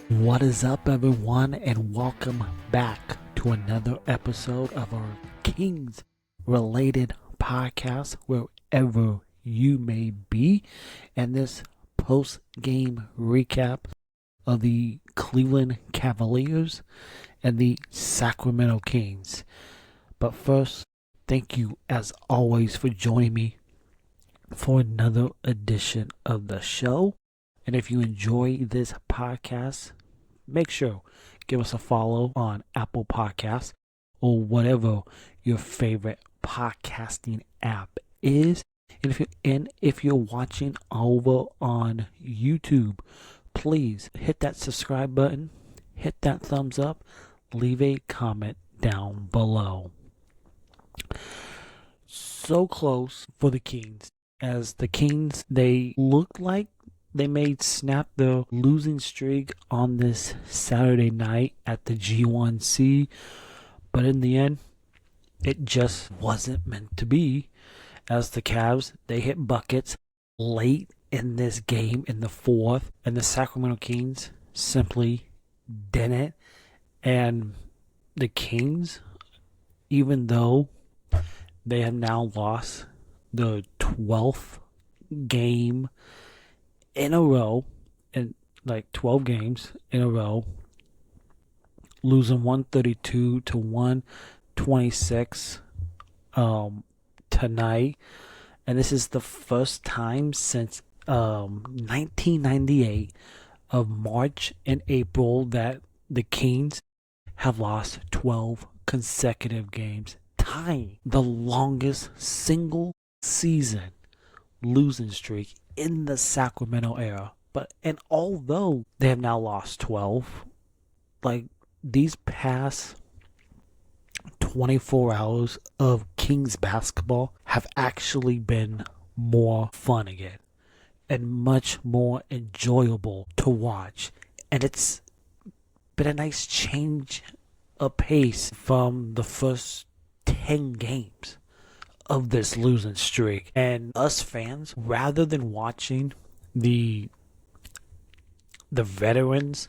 What is up, everyone, and welcome back to another episode of our Kings related podcast, wherever you may be, and this post game recap of the Cleveland Cavaliers and the Sacramento Kings. But first, thank you as always for joining me for another edition of the show. And if you enjoy this podcast, make sure give us a follow on Apple Podcasts or whatever your favorite podcasting app is. And if you're watching over on YouTube, please hit that subscribe button, hit that thumbs up, leave a comment down below. So close for the Kings, as the Kings, they look like they may snap the losing streak on this Saturday night at the G1C, but in the end, it just wasn't meant to be, as the Cavs, they hit buckets late in this game in the fourth, and the Sacramento Kings simply didn't. And the Kings, even though they have now lost the 12th game in a row, and like 12 games in a row, losing 132 to 126 tonight, and this is the first time since 1998 of March and April that the Kings have lost 12 consecutive games, tying the longest single season losing streak in the Sacramento era. And although they have now lost 12, like, these past 24 hours of Kings basketball have actually been more fun again and much more enjoyable to watch. And it's been a nice change of pace from the first 10 games of this losing streak. And us fans, rather than watching the veterans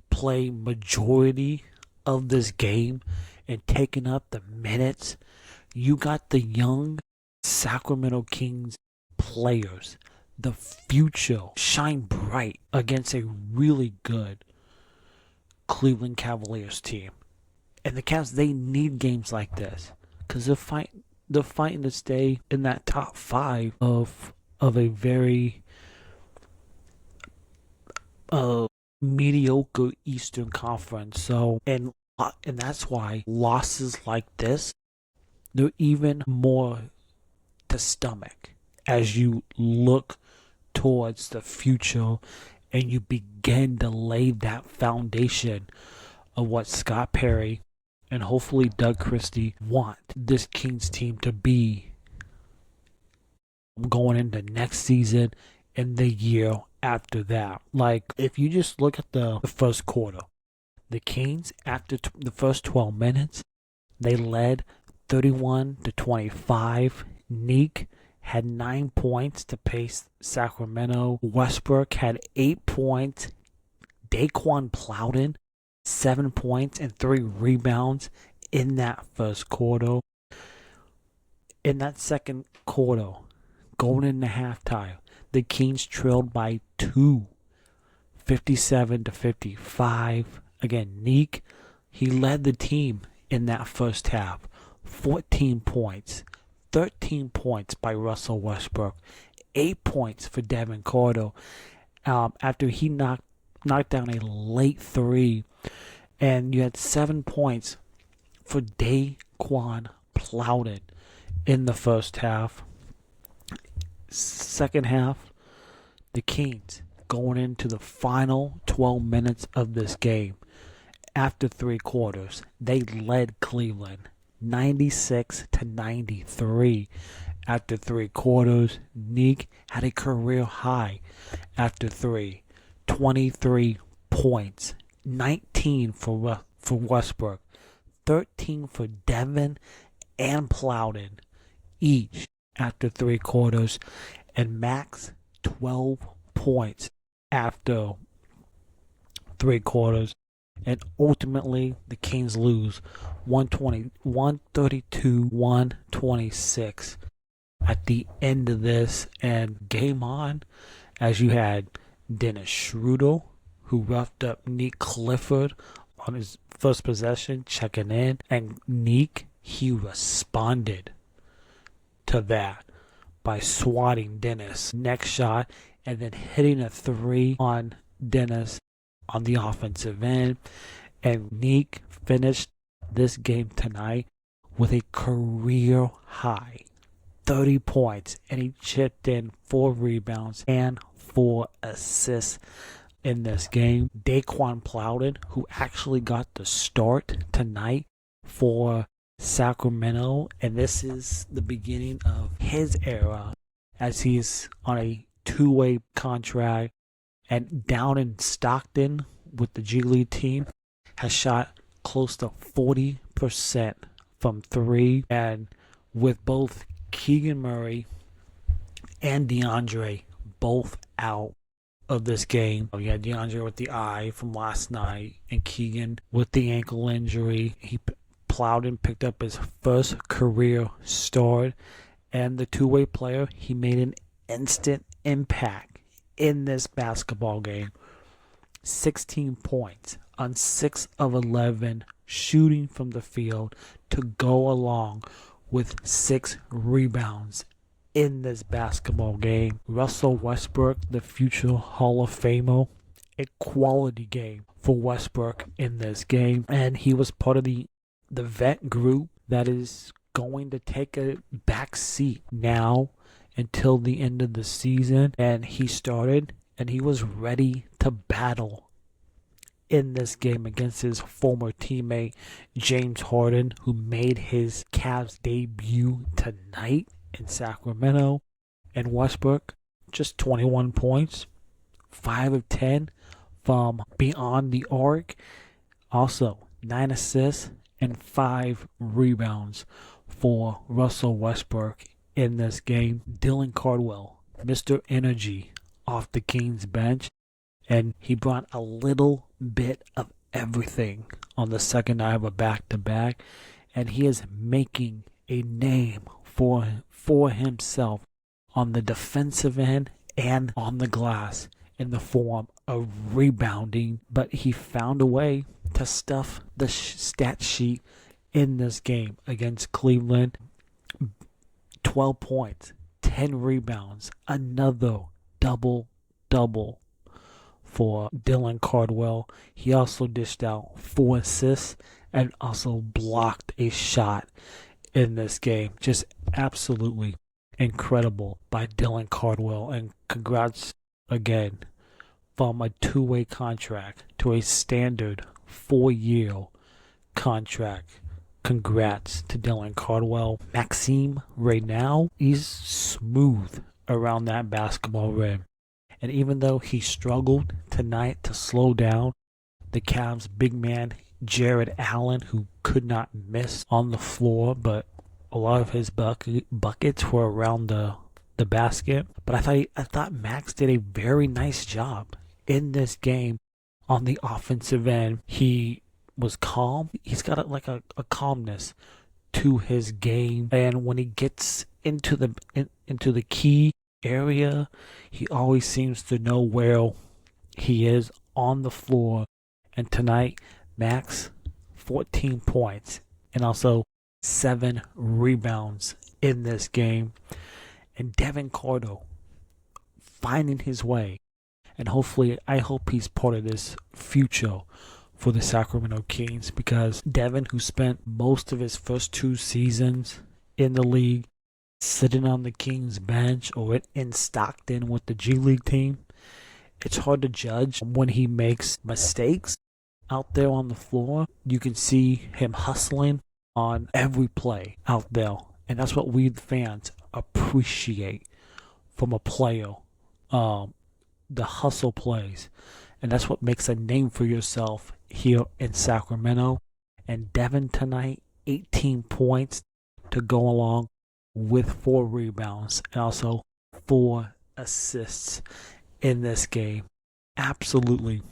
play majority of this game and taking up the minutes, you got the young Sacramento Kings players, the future, shine bright against a really good Cleveland Cavaliers team. And the Cavs, they need games like this, because they're fighting to stay in that top 5 of a very mediocre Eastern Conference. So and that's why losses like this, they're even more to stomach as you look towards the future and you begin to lay that foundation of what Scott Perry and hopefully Doug Christie want this Kings team to be going into next season and the year after that. Like, if you just look at the first quarter, the Kings, after the first 12 minutes, they led 31-25. Neek had 9 points to pace Sacramento. Westbrook had 8 points. Daquan Plowden, 7 points and 3 rebounds in that first quarter. In that second quarter, going into halftime, the Kings trailed by 2, 57-55. Again, Neek, he led the team in that first half. 14 points, 13 points by Russell Westbrook, 8 points for Devin Carter after he knocked down a late 3. And you had 7 points for Daquan Plowden in the first half. Second half, the Kings going into the final 12 minutes of this game. After 3 quarters, they led Cleveland 96-93. After 3 quarters, Neek had a career high after 3. 23 points, 19 for Westbrook, 13 for Devin and Plowden each after 3 quarters, and Max 12 points after 3 quarters. And ultimately, the Kings lose 132-126 at the end of this. And game on, as you had Dennis Schroeder, who roughed up Nick Clifford on his first possession, checking in. And Nick, he responded to that by swatting Dennis. Next shot, and then hitting a 3 on Dennis on the offensive end. And Nick finished this game tonight with a career high 30 points, and he chipped in 4 rebounds and 4 assists in this game. Daquan Plowden, who actually got the start tonight for Sacramento, and this is the beginning of his era as he's on a 2-way contract and down in Stockton with the G League team, has shot close to 40% from 3, and with both Keegan Murray and DeAndre both out of this game. You had DeAndre with the eye from last night and Keegan with the ankle injury. Plowden picked up his first career start, and the 2-way player, he made an instant impact in this basketball game. 16 points on 6 of 11 shooting from the field to go along with 6 rebounds in this basketball game. Russell Westbrook, the future Hall of Famer, a quality game for Westbrook in this game, and he was part of the vet group that is going to take a back seat now until the end of the season. And he started, and he was ready to battle in this game against his former teammate James Harden, who made his Cavs debut tonight in Sacramento. And Westbrook, just 21 points, 5 of 10 from beyond the arc. Also, 9 assists and 5 rebounds for Russell Westbrook in this game. Dylan Cardwell, Mr. Energy, off the Kings bench, and he brought a little bit of everything on the second night of a back-to-back, and he is making a name for himself on the defensive end and on the glass in the form of rebounding. But he found a way to stuff the stat sheet in this game against Cleveland. 12 points, 10 rebounds, another double-double for Dylan Cardwell. He also dished out 4 assists and also blocked a shot in this game. Just absolutely incredible by Dylan Cardwell, and congrats again from a 2-way contract to a standard 4-year contract. Congrats to Dylan Cardwell. Maxime right now, he's smooth around that basketball rim. And even though he struggled tonight to slow down the Cavs' big man, Jared Allen, who could not miss on the floor, but a lot of his buckets were around the basket. But I thought Max did a very nice job in this game on the offensive end. He was calm. He's got a calmness to his game, and when he gets into the key area, he always seems to know where he is on the floor. And tonight, Max, 14 points and also 7 rebounds in this game. And Devin Carter finding his way, and I hope he's part of this future for the Sacramento Kings, because Devin, who spent most of his first 2 seasons in the league sitting on the Kings bench or in Stockton with the G League team, it's hard to judge when he makes mistakes out there on the floor. You can see him hustling on every play out there, and that's what we fans appreciate from a player, the hustle plays, and that's what makes a name for yourself here in Sacramento. And Devin tonight, 18 points to go along with 4 rebounds and also 4 assists in this game. Absolutely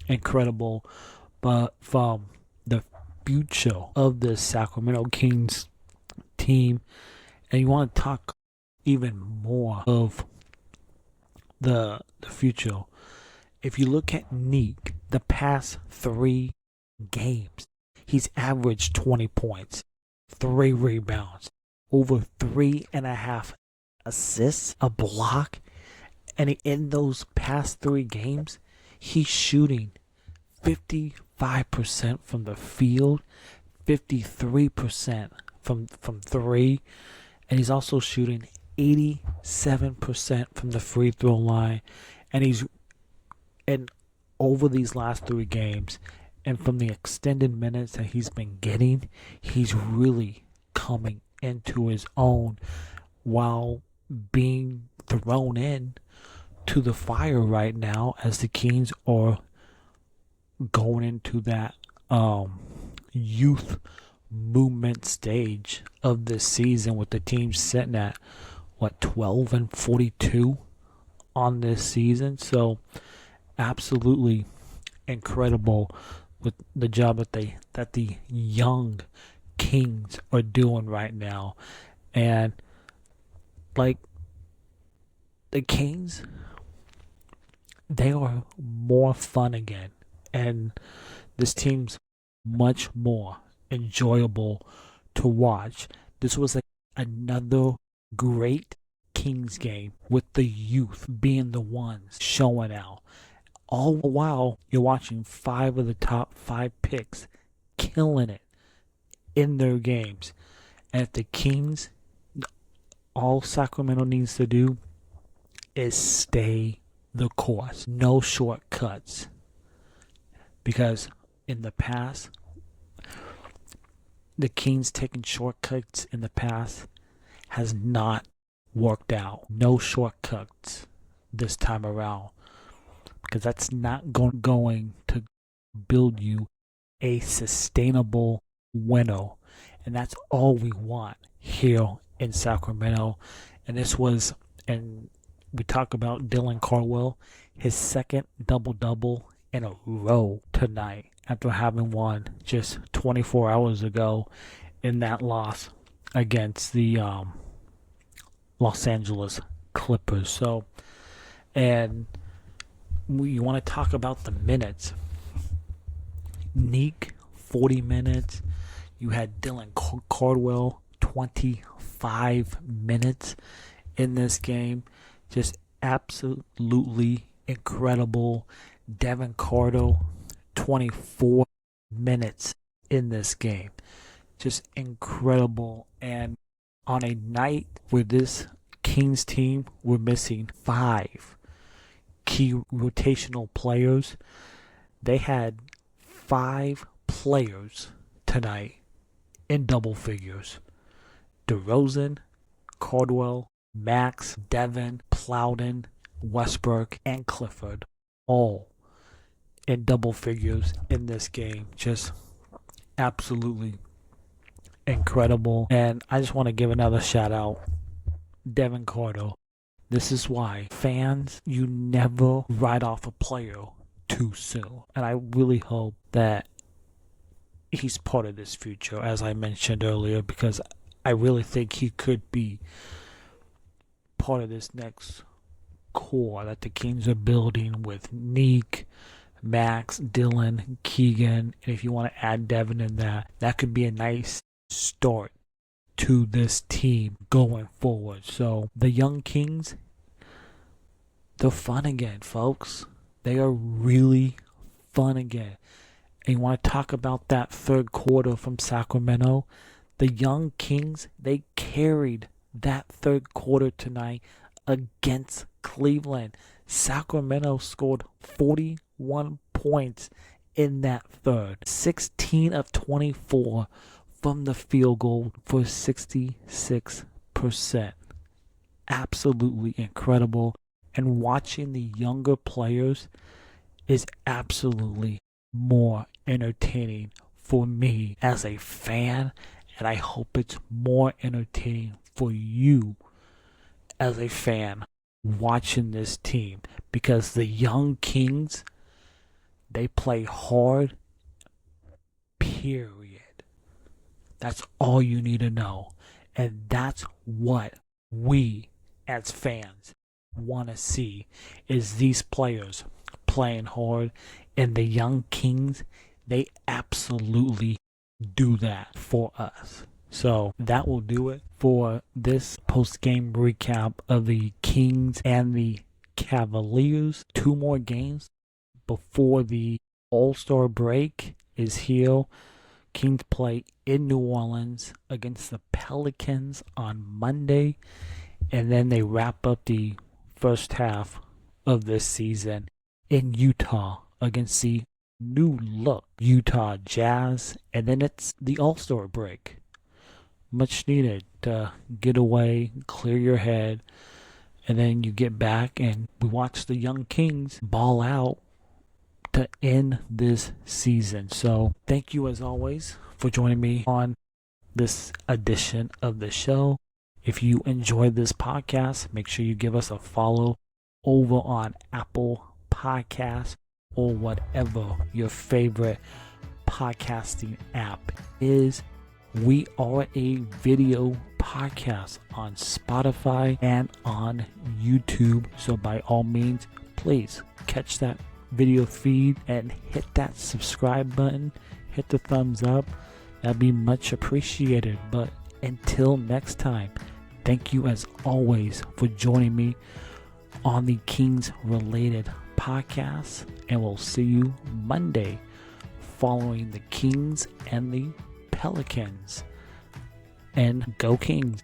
incredible. But from the future of the Sacramento Kings team, and you want to talk even more of the future. If you look at Neek, the past 3 games, he's averaged 20 points, 3 rebounds, over 3.5 assists, a block, and in those past 3 games, he's shooting 55% from the field, 53% from 3, and he's also shooting 87% from the free throw line, and over these last 3 games, and from the extended minutes that he's been getting, he's really coming into his own while being thrown in to the fire right now as the Kings are going into that youth movement stage of this season, with the team sitting at 12-42 on this season. So absolutely incredible with the job that the young Kings are doing right now. And like the Kings, they are more fun again, and this team's much more enjoyable to watch. This was another great Kings game, with the youth being the ones showing out. All the while, you're watching 5 of the top 5 picks killing it in their games. And if the Kings, all Sacramento needs to do is stay the course. No shortcuts. Because in the past, the Kings taking shortcuts in the past has not worked out. No shortcuts this time around, because that's not going to build you a sustainable winner. And that's all we want here in Sacramento. And we talk about Dylan Cardwell, his second double-double in a row tonight, after having won just 24 hours ago in that loss against the Los Angeles Clippers. So, and you want to talk about the minutes. Neek, 40 minutes. You had Dylan Cardwell, 25 minutes in this game. Just absolutely incredible. Devin Carter, 24 minutes in this game. Just incredible. And on a night where this Kings team were missing 5 key rotational players, they had 5 players tonight in double figures. DeRozan, Cardwell, Max, Devin, Plowden, Westbrook, and Clifford, all in double figures in this game. Just absolutely incredible. And I just want to give another shout out, Devin Carter. This is why, fans, you never write off a player too soon. And I really hope that he's part of this future, as I mentioned earlier, because I really think he could be part of this next core that the Kings are building with Neek, Max, Dylan, Keegan, and if you want to add Devin in that could be a nice start to this team going forward. So the young Kings, they're fun again, folks. They are really fun again. And you want to talk about that third quarter from Sacramento? The young Kings, they carried that third quarter tonight against Cleveland. Sacramento scored 41 points in that third. 16 of 24 from the field goal for 66%. Absolutely incredible. And watching the younger players is absolutely more entertaining for me as a fan, and I hope it's more entertaining for you as a fan watching this team, because the young Kings, They play hard, period. That's all you need to know. And that's what we as fans want to see, is these players playing hard. And the young Kings, they absolutely do that for us. So that will do it for this post-game recap of the Kings and the Cavaliers. 2 more games before the All-Star break is here. Kings play in New Orleans against the Pelicans on Monday, and then they wrap up the first half of this season in Utah against the new look Utah Jazz, and then it's the All-Star break. Much needed to get away, clear your head, and then you get back and we watch the young Kings ball out to end this season. So thank you as always for joining me on this edition of the show. If you enjoyed this podcast, make sure you give us a follow over on Apple Podcasts or whatever your favorite podcasting app is. We are a video podcast on Spotify and on YouTube. So by all means, please catch that video feed and hit that subscribe button. Hit the thumbs up. That'd be much appreciated. But until next time, thank you as always for joining me on the Kings related podcast. And we'll see you Monday following the Kings and the Pelicans. And go Kings.